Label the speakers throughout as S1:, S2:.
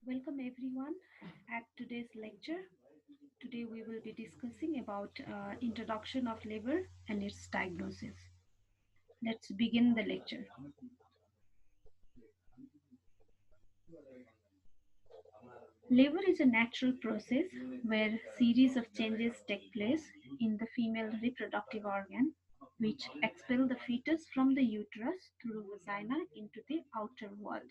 S1: Welcome everyone at today's lecture. Today we will be discussing about introduction of labor and its diagnosis. Let's begin the lecture. Labor is a natural process where series of changes take place in the female reproductive organ which expel the fetus from the uterus through vagina into the outer world.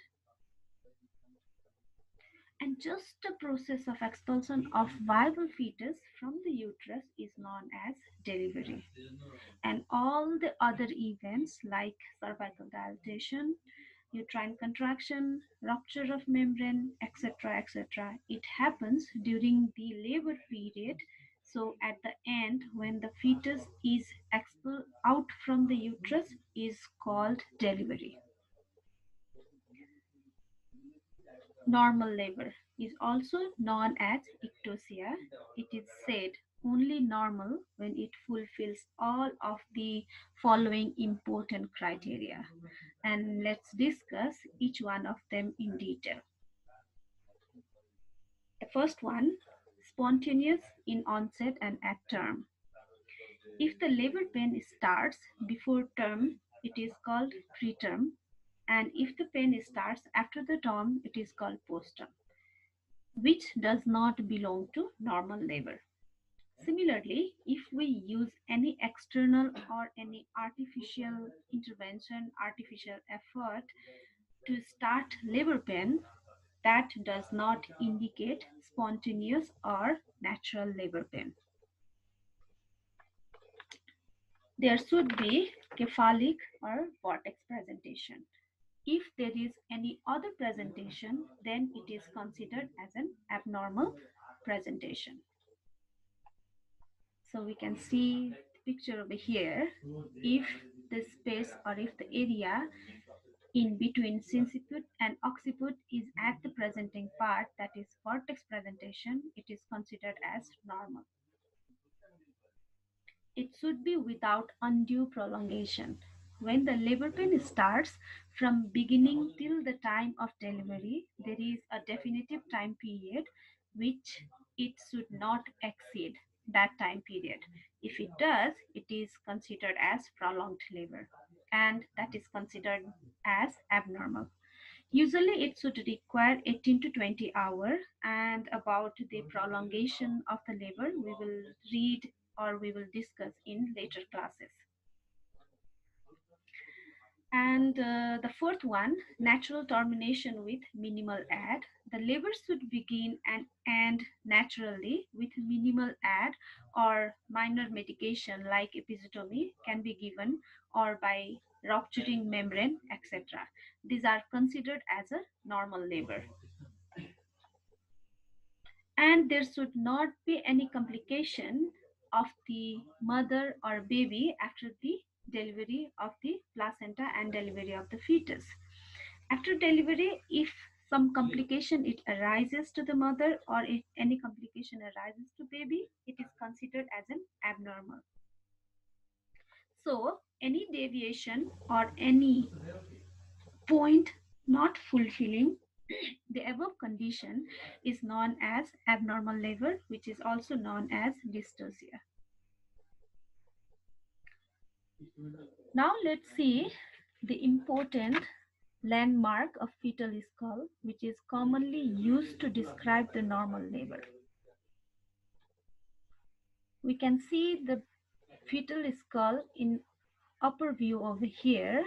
S1: And just the process of expulsion of viable fetus from the uterus is known as delivery. And all the other events like cervical dilatation, uterine contraction, rupture of membrane, etc., it happens during the labor period. So at the end, when the fetus is expelled out from the uterus, is called delivery. Normal labor is also known as ectosia. It is said only normal when it fulfills all of the following important criteria. And let's discuss each one of them in detail. The first one, spontaneous in onset and at term. If the labor pain starts before term, it is called preterm, and if the pain starts after the term, it is called postterm, which does not belong to normal labor. Similarly, if we use any external or any artificial intervention, artificial effort to start labor pain, that does not indicate spontaneous or natural labor pain. There should be cephalic or vortex presentation. If there is any other presentation, then it is considered as an abnormal presentation. So we can see the picture over here. If the space or if the area in between sinciput and occiput is at the presenting part, that is vortex presentation, it is considered as normal. It should be without undue prolongation. When the labor pain starts from beginning till the time of delivery, there is a definitive time period which it should not exceed that time period. If it does, it is considered as prolonged labor and that is considered as abnormal. Usually it should require 18 to 20 hours, and about the prolongation of the labor we will read or we will discuss in later classes. And the fourth one, natural termination with minimal add. The labor should begin and end naturally with minimal add, or minor medication like episiotomy can be given, or by rupturing membrane, etc. These are considered as a normal labor. And there should not be any complication of the mother or baby after the delivery of the placenta and delivery of the fetus. After delivery, if some complication it arises to the mother or if any complication arises to baby, it is considered as an abnormal. So any deviation or any point not fulfilling the above condition is known as abnormal labor, which is also known as dystocia. Now let's see the important landmark of fetal skull, which is commonly used to describe the normal labor. We can see the fetal skull in upper view over here.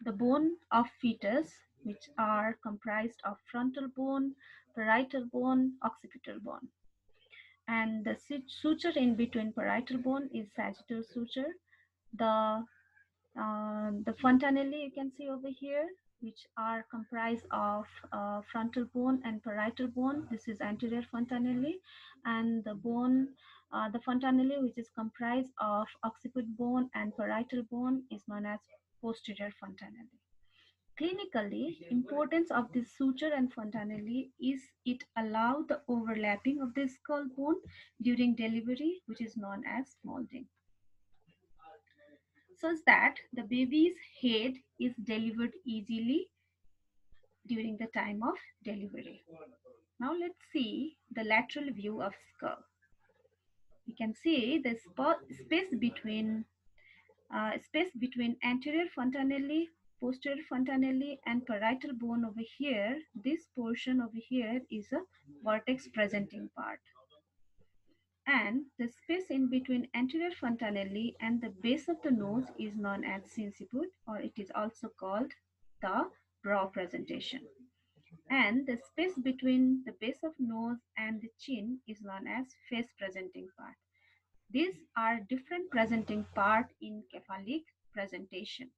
S1: The bone of fetus, which are comprised of frontal bone, parietal bone, occipital bone. And the suture in between parietal bone is sagittal suture. The fontanelle you can see over here, which are comprised of frontal bone and parietal bone. This is anterior fontanelle, and the fontanelle, which is comprised of occiput bone and parietal bone, is known as posterior fontanelle. Clinically, importance of this suture and fontanelle is it allows the overlapping of the skull bone during delivery, which is known as molding, such that the baby's head is delivered easily during the time of delivery. Now let's see the lateral view of skull. We can see the space between anterior fontanelle, posterior fontanelle, and parietal bone over here. This portion over here is a vertex presenting part. And the space in between anterior fontanelle and the base of the nose is known as sinciput, or it is also called the brow presentation. And the space between the base of nose and the chin is known as face presenting part. These are different presenting part in cephalic presentation.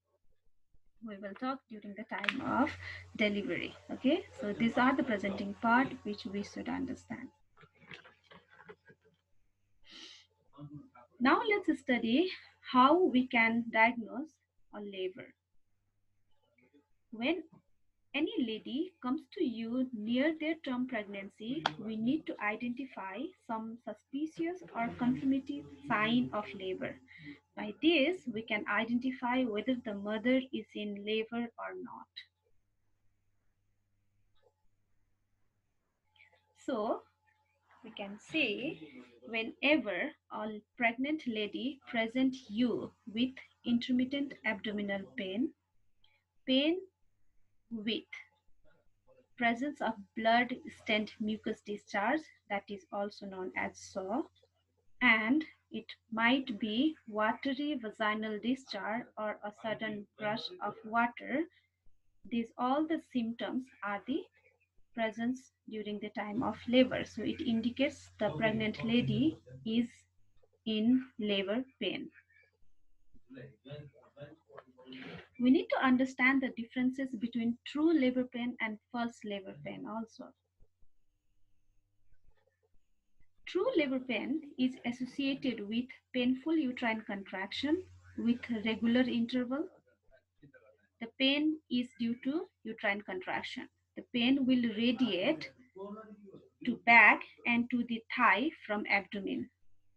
S1: We will talk during the time of delivery. Okay, so these are the presenting part which we should understand. Now let's study how we can diagnose a labor. When any lady comes to you near their term pregnancy, we need to identify some suspicious or confirmative sign of labor. By this, we can identify whether the mother is in labor or not. So, we can say whenever a pregnant lady present you with intermittent abdominal pain, pain with presence of blood stained mucus discharge, that is also known as SAW, and it might be watery vaginal discharge or a sudden rush of water. These all the symptoms are the presence during the time of labor. So it indicates the pregnant lady is in labor pain. We need to understand the differences between true labor pain and false labor pain also. True labor pain is associated with painful uterine contraction with regular interval. The pain is due to uterine contraction. The pain will radiate to back and to the thigh from abdomen,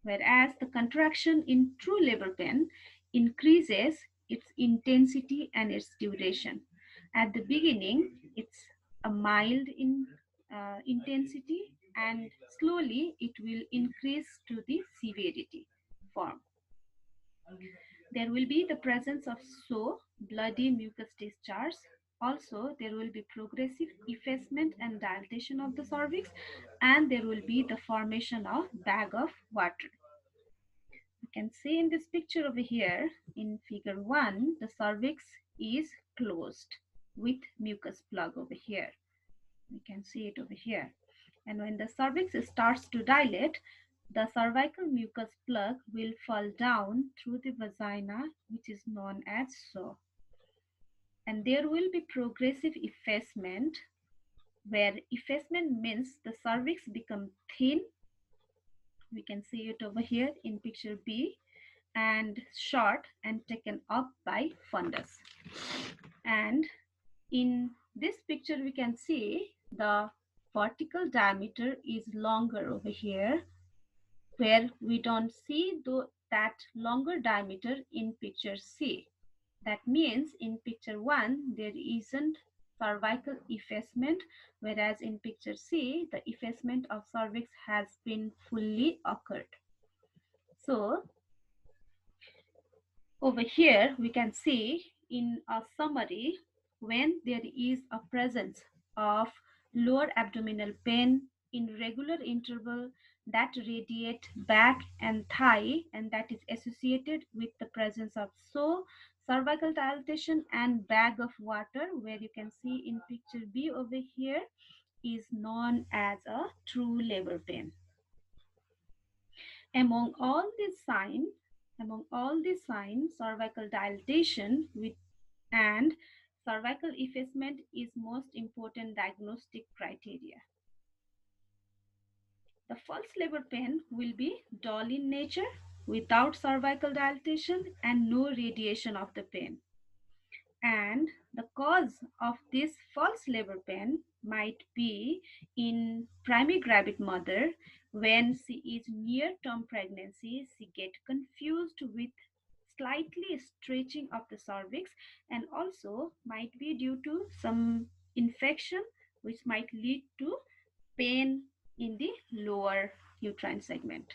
S1: whereas the contraction in true labor pain increases its intensity and its duration. At the beginning, it's a mild intensity, and slowly it will increase to the severity form. There will be the presence of bloody mucus discharge. Also, there will be progressive effacement and dilatation of the cervix, and there will be the formation of bag of water. You can see in this picture over here in figure 1, the cervix is closed with mucus plug over here. We can see it over here. And when the cervix starts to dilate, the cervical mucus plug will fall down through the vagina, which is known as SAW. And there will be progressive effacement, where effacement means the cervix become thin. We can see it over here in picture B, and short and taken up by fundus. And in this picture, we can see the vertical diameter is longer over here, where we don't see that longer diameter in picture C. That means in picture 1, there isn't cervical effacement, whereas in picture C, the effacement of cervix has been fully occurred. So over here, we can see in a summary, when there is a presence of lower abdominal pain in regular interval that radiate back and thigh, and that is associated with the presence of cervical dilatation and bag of water, where you can see in picture B over here, is known as a true labor pain. Among all these signs, cervical dilatation and cervical effacement is most important diagnostic criteria. The false labor pain will be dull in nature, without cervical dilatation and no radiation of the pain. And the cause of this false labor pain might be in primigravid mother. When she is near term pregnancy, she get confused with slightly stretching of the cervix, and also might be due to some infection, which might lead to pain in the lower uterine segment.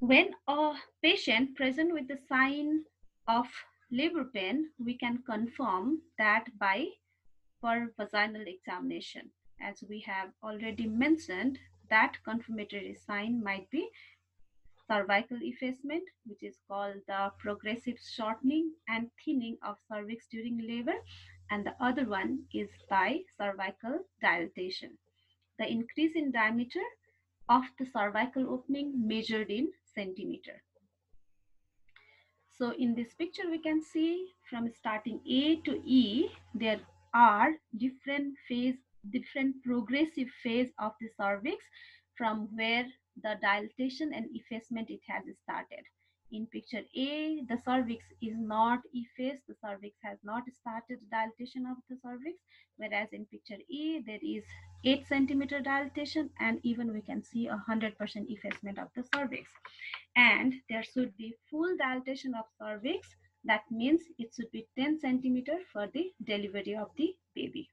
S1: When a patient present with the sign of labor pain, we can confirm that by per vaginal examination. As we have already mentioned, that confirmatory sign might be cervical effacement, which is called the progressive shortening and thinning of cervix during labor, and the other one is by cervical dilatation, the increase in diameter of the cervical opening measured in centimeter. So in this picture, we can see from starting A to E, there are different progressive phase of the cervix from where the dilatation and effacement it has started. In picture A, the cervix is not effaced, the cervix has not started dilatation of the cervix, whereas in picture E, there is 8 centimeter dilatation, and even we can see 100% effacement of the cervix. And there should be full dilatation of cervix. That means it should be 10 centimeter for the delivery of the baby.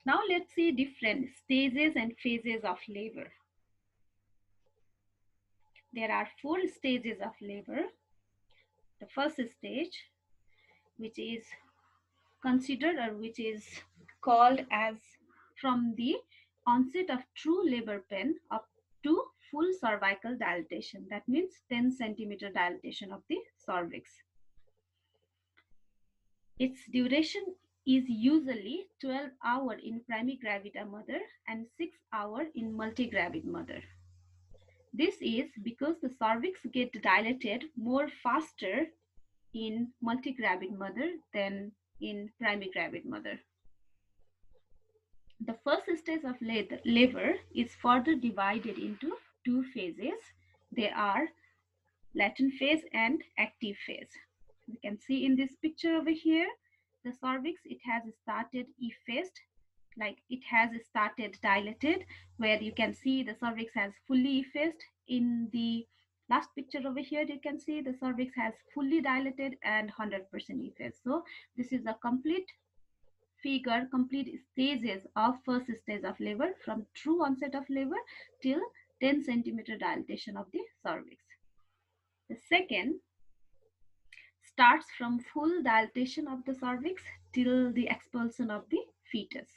S1: Now let's see different stages and phases of labor. There are 4 stages of labor. The first stage, which is considered or which is called as from the onset of true labor pain up to full cervical dilatation. That means 10 centimeter dilatation of the cervix. Its duration is usually 12 hours in primigravida mother and 6 hours in multigravid mother. This is because the cervix gets dilated more faster in multigravid mother than in primigravid mother. The first stage of labor is further divided into 2 phases. They are latent phase and active phase. You can see in this picture over here, the cervix, it has started effaced, like it has started dilated, where you can see the cervix has fully effaced. In the last picture over here, you can see the cervix has fully dilated and 100% effaced. So this is a complete figure, complete stages of first stage of labor from true onset of labor till 10 centimeter dilatation of the cervix. The second starts from full dilatation of the cervix till the expulsion of the fetus.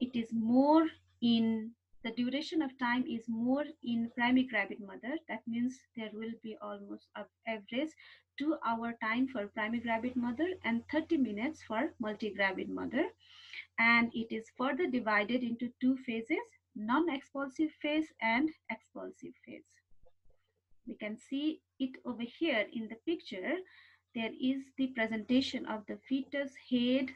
S1: It is more in the duration of time is more in primigravid mother. That means there will be almost an average 2-hour time for primigravid mother and 30 minutes for multigravid mother. And it is further divided into 2 phases, non-expulsive phase and expulsive phase. We can see it over here in the picture. There is the presentation of the fetus head,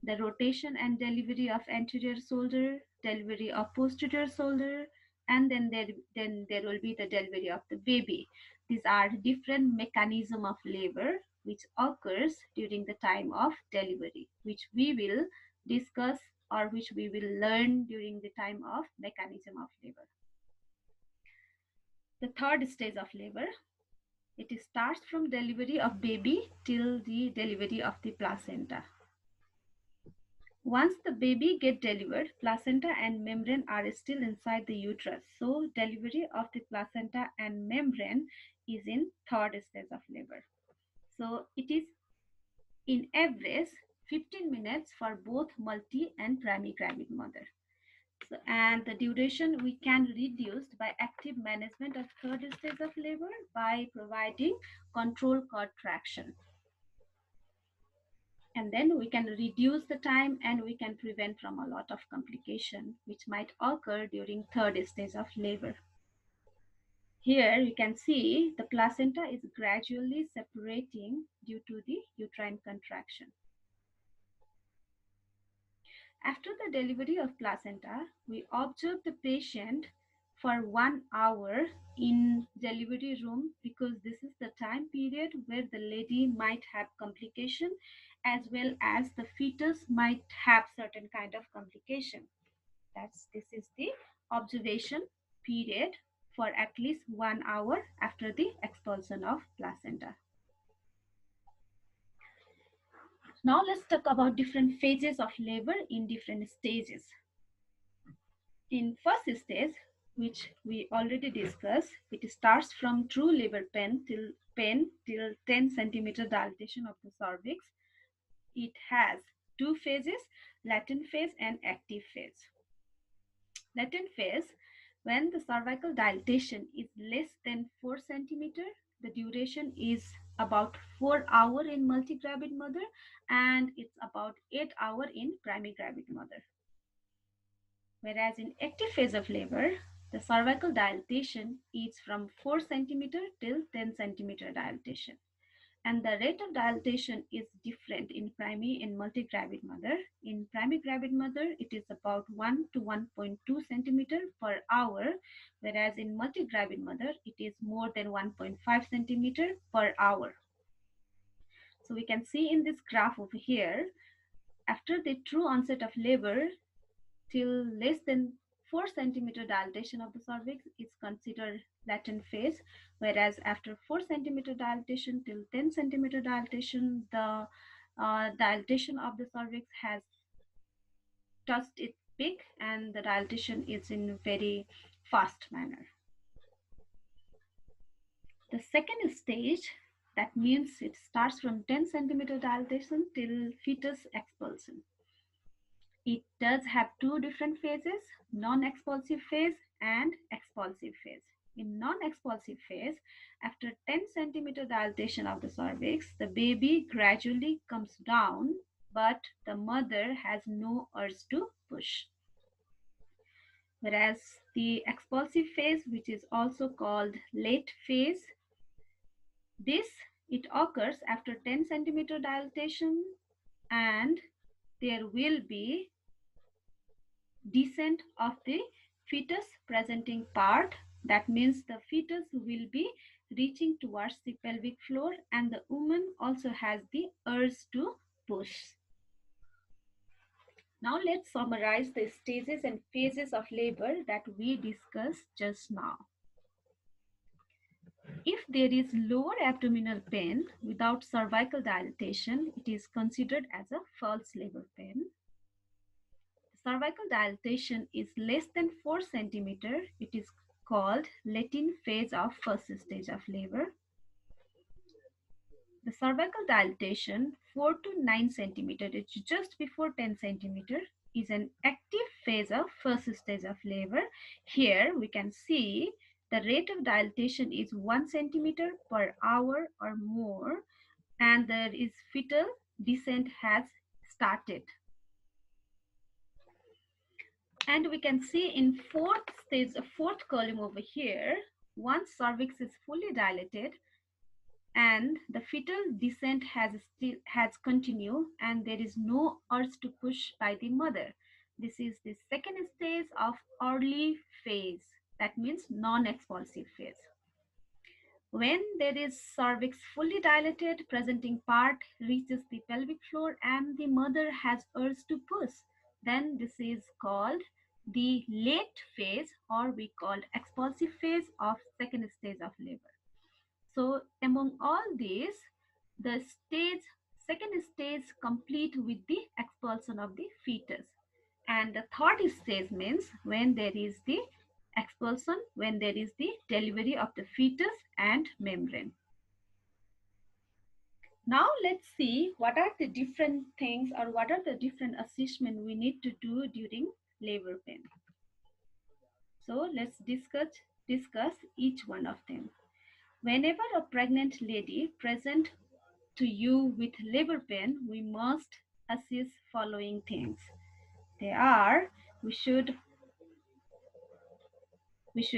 S1: the rotation and delivery of anterior shoulder, delivery of posterior shoulder, and then there will be the delivery of the baby. These are different mechanism of labor which occurs during the time of delivery, which we will discuss or which we will learn during the time of mechanism of labor. The third stage of labor, it starts from delivery of baby till the delivery of the placenta. Once the baby gets delivered, placenta and membrane are still inside the uterus. So delivery of the placenta and membrane is in third stage of labor. So it is in average 15 minutes for both multi and primigravid mother. So, and the duration we can reduce by active management of third stage of labor by providing control cord traction. And then we can reduce the time and we can prevent from a lot of complication which might occur during third stage of labor. Here you can see the placenta is gradually separating due to the uterine contraction. After the delivery of placenta, we observe the patient for 1 hour in delivery room because this is the time period where the lady might have complication as well as the fetus might have certain kind of complication. This is the observation period for at least 1 hour after the expulsion of placenta. Now let's talk about different phases of labor in different stages. In first stage, which we already discussed, it starts from true labor pain till 10 centimeter dilatation of the cervix. It has two phases, latent phase and active phase. Latent phase, when the cervical dilatation is less than 4 centimeter, the duration is about 4 hours in multigravid mother and it's about 8 hours in primigravid mother. Whereas in active phase of labor, the cervical dilatation is from 4 centimeter till 10 centimeter dilatation. And the rate of dilatation is different in primi and multigravid mother. In primigravid mother, it is about 1 to 1.2 centimeter per hour, whereas in multigravid mother, it is more than 1.5 centimeter per hour. So we can see in this graph over here, after the true onset of labor, till less than 4 centimeter dilatation of the cervix is considered latent phase, whereas after 4 centimeter dilatation till 10 centimeter dilatation, the dilatation of the cervix has touched its peak and the dilatation is in very fast manner. The second stage, that means it starts from 10 centimeter dilatation till fetus expulsion. It does have two different phases, non-expulsive phase and expulsive phase. In non-expulsive phase, after 10 centimeter dilatation of the cervix, the baby gradually comes down, but the mother has no urge to push. Whereas the expulsive phase, which is also called late phase, it occurs after 10 centimeter dilatation and there will be descent of the fetus presenting part. That means the fetus will be reaching towards the pelvic floor and the woman also has the urge to push. Now let's summarize the stages and phases of labor that we discussed just now. If there is lower abdominal pain without cervical dilatation, it is considered as a false labor pain. Cervical dilatation is less than 4 centimeter. It is called latent phase of first stage of labor. The cervical dilatation 4 to 9 centimeter, it's just before 10 centimeter, is an active phase of first stage of labor. Here we can see the rate of dilatation is 1 centimeter per hour or more and there is fetal descent has started. And we can see in fourth stage, a fourth column over here, once cervix is fully dilated and the fetal descent has continued and there is no urge to push by the mother. This is the second stage of early phase, that means non-expulsive phase. When there is cervix fully dilated, presenting part reaches the pelvic floor and the mother has urge to push, then this is called the late phase or we call expulsive phase of second stage of labor. So among all these, the second stage complete with the expulsion of the fetus. And the third stage means when there is the expulsion, when there is the delivery of the fetus and membrane. Now let's see what are the different things or what are the different assessment we need to do during labor pain. So let's discuss each one of them. Whenever a pregnant lady present to you with labor pain, we must assess following things. They are, we should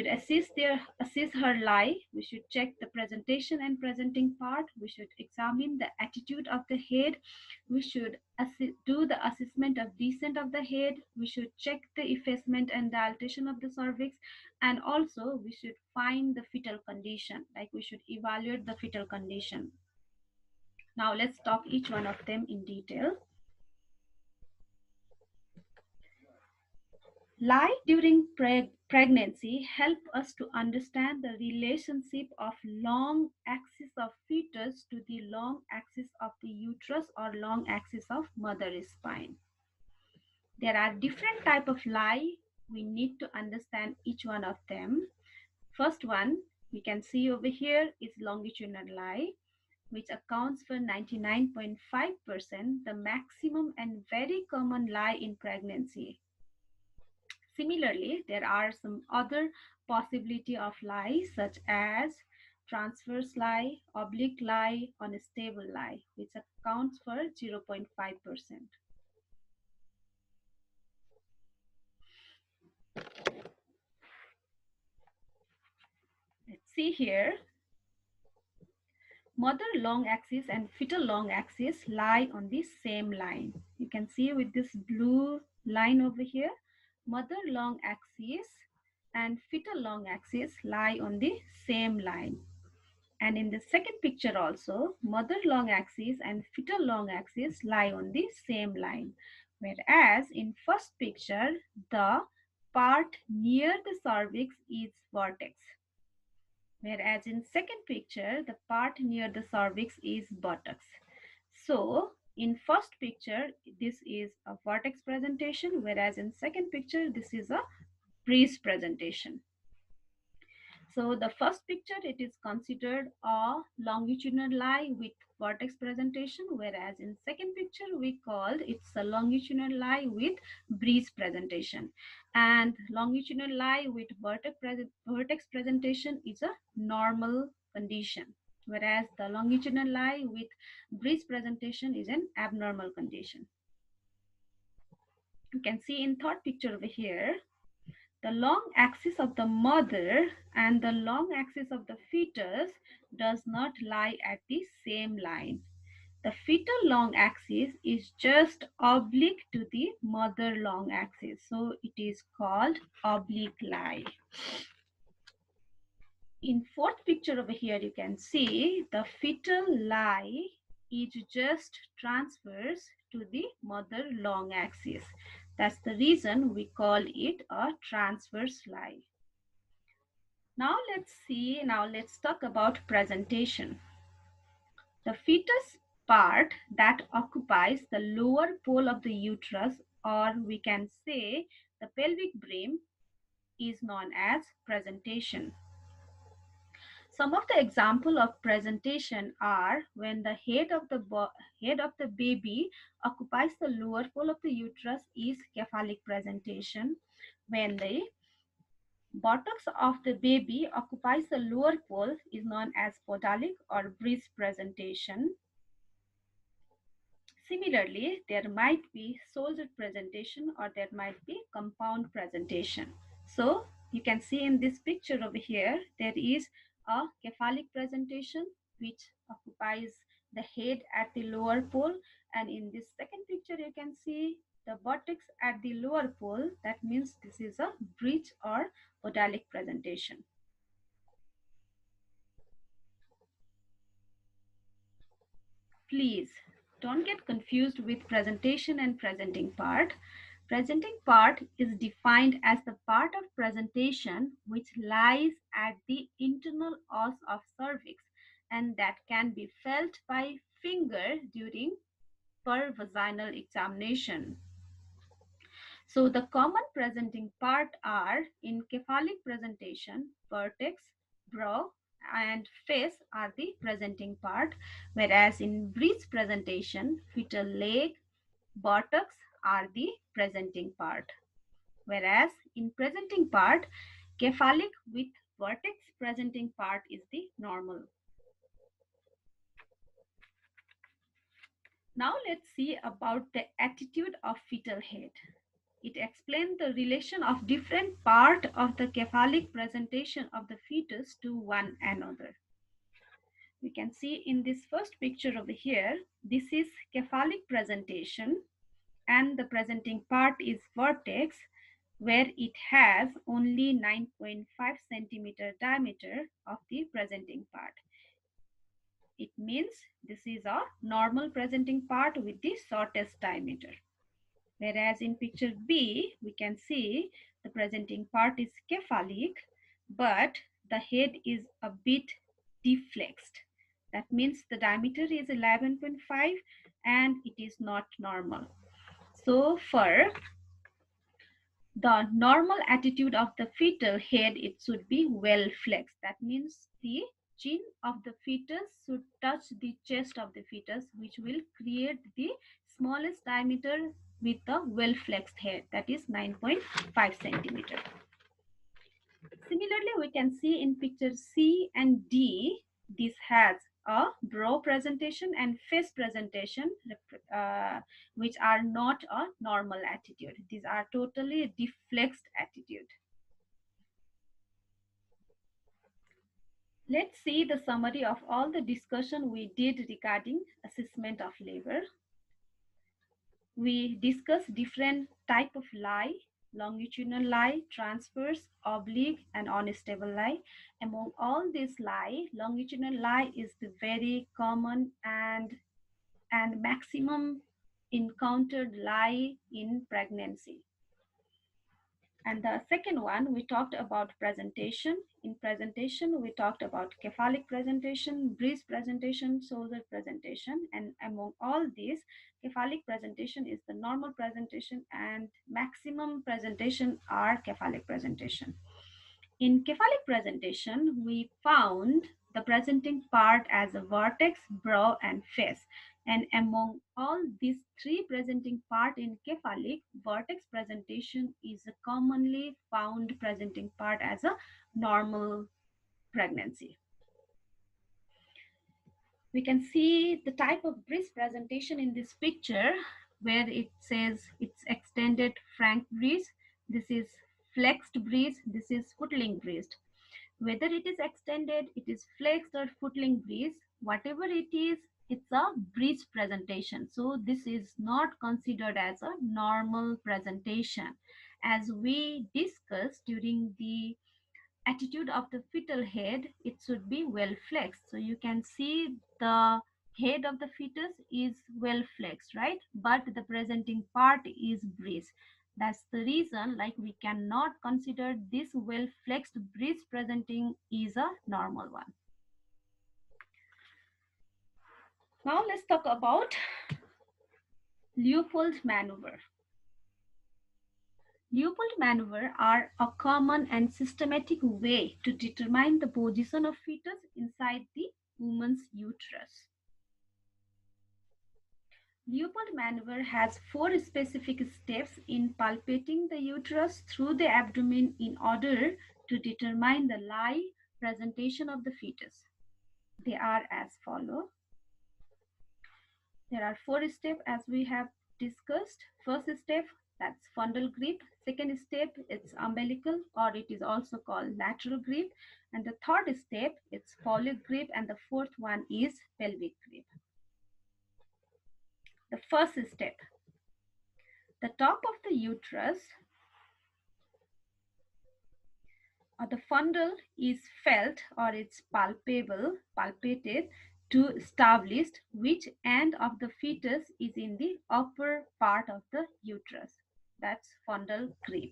S1: assess her lie. We should check the presentation and presenting part. We should examine the attitude of the head. We should do the assessment of descent of the head. We should check the effacement and dilatation of the cervix. And also we should find the fetal condition, like we should evaluate the fetal condition. Now let's talk each one of them in detail. Lie during pregnancy help us to understand the relationship of long axis of fetus to the long axis of the uterus or long axis of mother spine. There are different type of lie. We need to understand each one of them. First one we can see over here is longitudinal lie, which accounts for 99.5%, the maximum and very common lie in pregnancy. Similarly, there are some other possibility of lie such as transverse lie, oblique lie, unstable lie, which accounts for 0.5%. Let's see here. Mother long axis and fetal long axis lie on the same line. You can see with this blue line over here, mother long axis and fetal long axis lie on the same line. And in the second picture also, mother long axis and fetal long axis lie on the same line. Whereas in first picture, the part near the cervix is vertex. Whereas in second picture, the part near the cervix is buttocks. So in first picture, this is a vertex presentation, whereas in second picture, this is a breast presentation. So the first picture, it is considered a longitudinal lie with vertex presentation, whereas in second picture, we called it's a longitudinal lie with breast presentation. And longitudinal lie with vertex presentation is a normal condition, whereas the longitudinal lie with breast presentation is an abnormal condition. You can see in third picture over here, the long axis of the mother and the long axis of the fetus does not lie at the same line. The fetal long axis is just oblique to the mother long axis. So it is called oblique lie. In fourth picture over here, you can see the fetal lie is just transverse to the mother long axis. That's the reason we call it a transverse lie. Now let's talk about presentation. The fetus part that occupies the lower pole of the uterus, or we can say the pelvic brim, is known as presentation. Some of the example of presentation are when the head of the baby occupies the lower pole of the uterus is cephalic presentation. When the buttocks of the baby occupies the lower pole is known as podalic or breast presentation. Similarly, there might be shoulder presentation or there might be compound presentation. So you can see in this picture over here, there is a cephalic presentation which occupies the head at the lower pole, and in this second picture you can see the buttocks at the lower pole. That means this is a breech or podalic presentation. Please don't get confused with presentation and presenting part. Presenting part is defined as the part of presentation which lies at the internal os of cervix and that can be felt by finger during per vaginal examination. So the common presenting part are in cephalic presentation, vertex, brow, and face are the presenting part, whereas in breast presentation, fetal leg, buttocks are the presenting part. Whereas in presenting part, cephalic with vertex presenting part is the normal. Now let's see about the attitude of fetal head. It explains the relation of different part of the cephalic presentation of the fetus to one another. We can see in this first picture over here, this is cephalic presentation and the presenting part is vertex where it has only 9.5 centimeter diameter of the presenting part. It means this is a normal presenting part with the shortest diameter. Whereas in picture B, we can see the presenting part is cephalic, but the head is a bit deflexed. That means the diameter is 11.5 and it is not normal. So for the normal attitude of the fetal head, it should be well flexed. That means the chin of the fetus should touch the chest of the fetus, which will create the smallest diameter with the well flexed head, that is 9.5 centimeter. Similarly, we can see in picture C and D, this has a brow presentation and face presentation, which are not a normal attitude. These are totally deflexed attitude. Let's see the summary of all the discussion we did regarding assessment of labor. We discussed different type of lie: longitudinal lie, transverse, oblique, and unstable lie. Among all these lie, longitudinal lie is the very common and maximum encountered lie in pregnancy. And the second one, we talked about presentation. In presentation, we talked about cephalic presentation, breast presentation, shoulder presentation. And among all these, cephalic presentation is the normal presentation and maximum presentation are cephalic presentation. In cephalic presentation, we found the presenting part as a vertex, brow, and face. And among all these three presenting part in cephalic, vertex presentation is a commonly found presenting part as a normal pregnancy. We can see the type of breast presentation in this picture where it says it's extended frank breast. This is flexed breast. This is footling breast. Whether it is extended, it is flexed or footling breast, whatever it is, it's a breast presentation. So this is not considered as a normal presentation. As we discussed during the attitude of the fetal head, it should be well flexed. So you can see the head of the fetus is well flexed, right? But the presenting part is breast. That's the reason, like, we cannot consider this well flexed breast presenting is a normal one. Now let's talk about Leupold maneuver. Leupold maneuver are a common and systematic way to determine the position of fetus inside the woman's uterus. Leupold maneuver has 4 specific steps in palpating the uterus through the abdomen in order to determine the lie presentation of the fetus. They are as follows. There are 4 steps as we have discussed. First step, that's fundal grip. Second step, it's umbilical, or it is also called lateral grip. And the third step, it's phallic grip, and the fourth one is pelvic grip. The first step, the top of the uterus or the fundal is felt, or it's palpated to establish which end of the fetus is in the upper part of the uterus. That's fundal grip.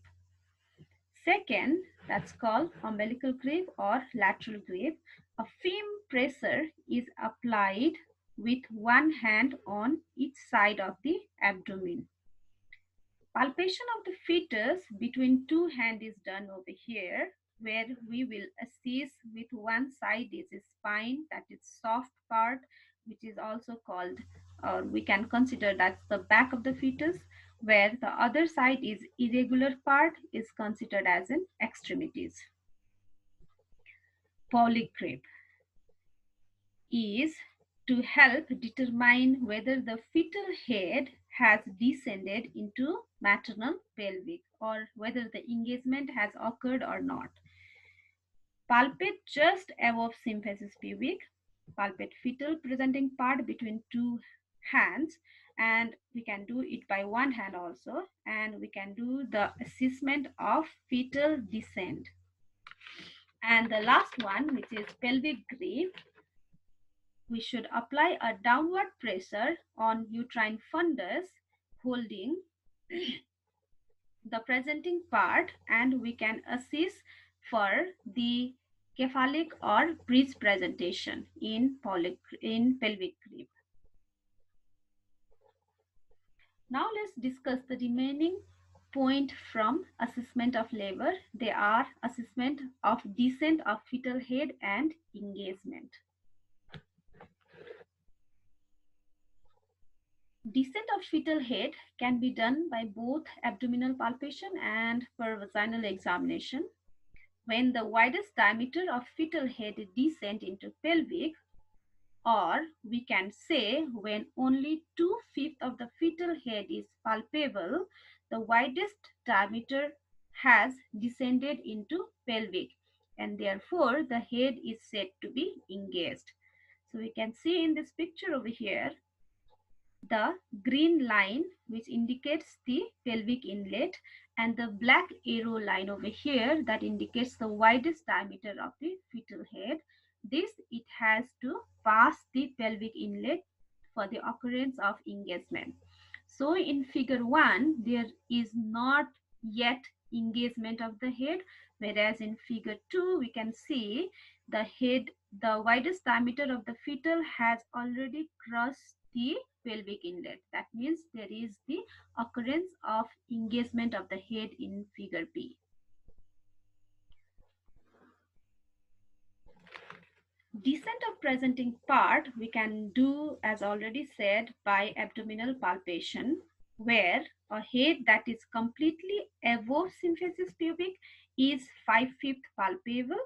S1: Second, that's called umbilical grip or lateral grip. A firm pressure is applied with one hand on each side of the abdomen. Palpation of the fetus between two hands is done over here, where we will assess with one side is a spine, that is soft part, which is also called, or we can consider that's the back of the fetus, where the other side is irregular part is considered as an extremities. Phallic grip is to help determine whether the fetal head has descended into maternal pelvic or whether the engagement has occurred or not. Palpate just above symphysis pubic, palpate fetal presenting part between two hands, and we can do it by one hand also, and we can do the assessment of fetal descent. And the last one, which is pelvic grip, we should apply a downward pressure on uterine fundus, holding the presenting part, and we can assess for the cephalic or bridge presentation in pelvic rib. Now let's discuss the remaining point from assessment of labor. They are assessment of descent of fetal head and engagement. Descent of fetal head can be done by both abdominal palpation and per vaginal examination. When the widest diameter of fetal head descend into pelvic, or we can say when only 2/5 of the fetal head is palpable, the widest diameter has descended into pelvic, and therefore the head is said to be engaged. So we can see in this picture over here the green line which indicates the pelvic inlet, and the black arrow line over here that indicates the widest diameter of the fetal head. This it has to pass the pelvic inlet for the occurrence of engagement. So in figure 1 there is not yet engagement of the head, whereas in figure 2 we can see the widest diameter of the fetal has already crossed the pelvic inlet. That means there is the occurrence of engagement of the head in figure B. Descent of presenting part we can do, as already said, by abdominal palpation, where a head that is completely above symphysis pubic is 5/5 palpable,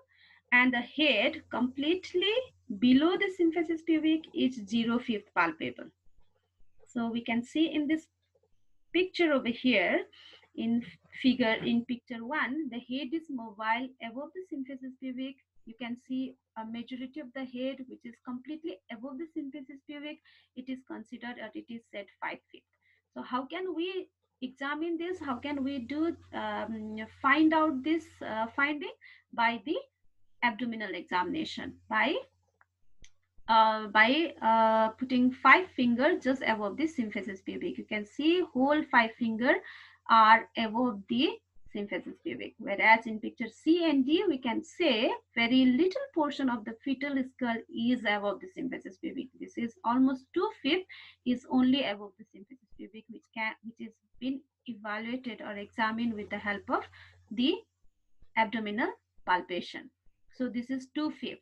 S1: and the head completely below the symphysis pubic is 0/5 palpable. So we can see in this picture over here, in picture 1, the head is mobile above the symphysis pubic. You can see a majority of the head which is completely above the symphysis pubic. It is considered, or it is said, 5/5. So how can we examine this? How can we do find out this finding? By the abdominal examination, by putting 5 fingers just above the symphysis pubic. You can see whole 5 fingers are above the symphysis pubic, whereas in picture C and D we can say very little portion of the fetal skull is above the symphysis pubic. This is almost 2/5 is only above the symphysis pubic, which is been evaluated or examined with the help of the abdominal palpation. So this is 2/5.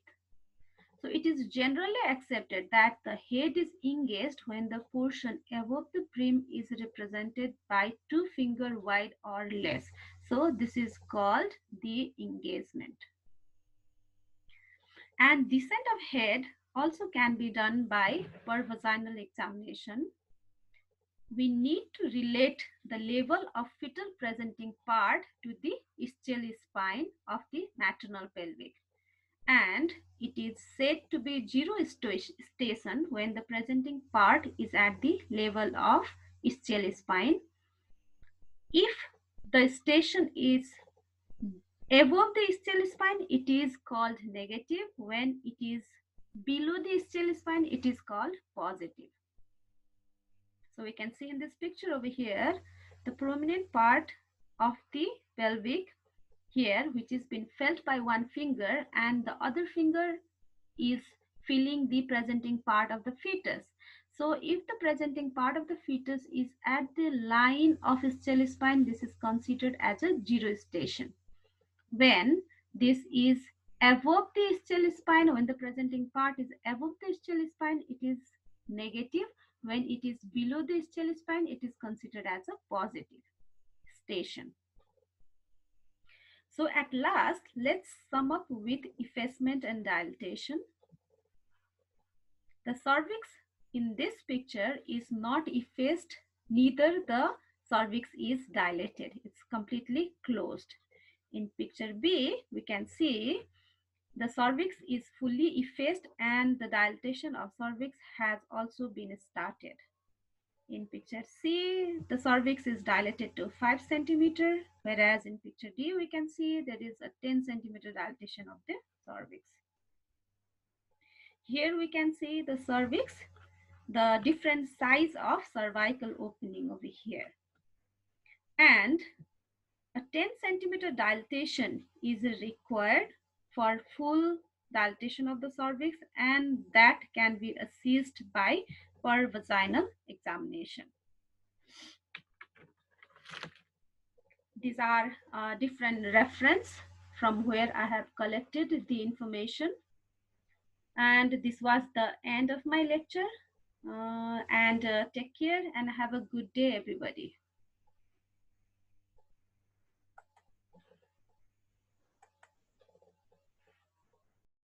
S1: So it is generally accepted that the head is engaged when the portion above the brim is represented by 2 finger wide or less. So this is called the engagement. And descent of head also can be done by per vaginal examination. We need to relate the level of fetal presenting part to the ischial spine of the maternal pelvic, and it is said to be zero station when the presenting part is at the level of ischial spine. If the station is above the ischial spine, it is called negative. When it is below the ischial spine, it is called positive. So we can see in this picture over here the prominent part of the pelvic here, which is been felt by one finger, and the other finger is feeling the presenting part of the fetus. So if the presenting part of the fetus is at the line of ischial spine, this is considered as a zero station. When this is above the ischial spine, when the presenting part is above the ischial spine, it is negative. When it is below the ischial spine, it is considered as a positive station. So at last, let's sum up with effacement and dilatation. The cervix in this picture is not effaced, neither the cervix is dilated. It's completely closed. In picture B, we can see the cervix is fully effaced and the dilatation of cervix has also been started. In picture C, the cervix is dilated to 5 centimeter, whereas in picture D, we can see there is a 10 centimeter dilatation of the cervix. Here we can see the cervix, the different size of cervical opening over here. And a 10 centimeter dilatation is required for full dilatation of the cervix, and that can be assessed by per vaginal examination. These are different reference from where I have collected the information. And this was the end of my lecture. And take care and have a good day, everybody.